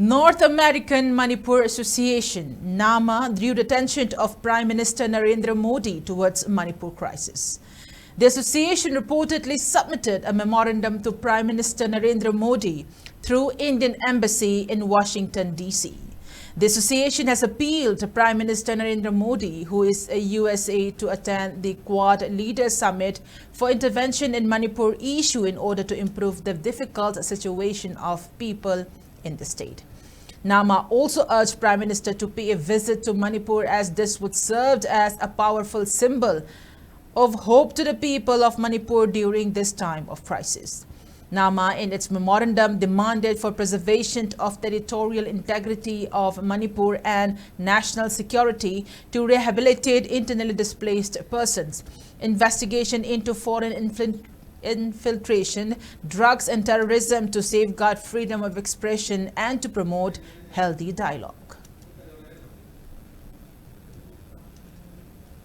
North American Manipur Association, NAMA, drew the attention of Prime Minister Narendra Modi towards Manipur crisis. The association reportedly submitted a memorandum to Prime Minister Narendra Modi through Indian Embassy in Washington, D.C. The association has appealed to Prime Minister Narendra Modi, who is a USA, to attend the Quad Leaders Summit for intervention in Manipur issue in order to improve the difficult situation of people in the state. NAMA also urged Prime Minister to pay a visit to Manipur, as this would serve as a powerful symbol of hope to the people of Manipur during this time of crisis. NAMA, in its memorandum, demanded for preservation of territorial integrity of Manipur and national security, to rehabilitate internally displaced persons, investigation into foreign infiltration, drugs and terrorism, to safeguard freedom of expression and to promote healthy dialogue.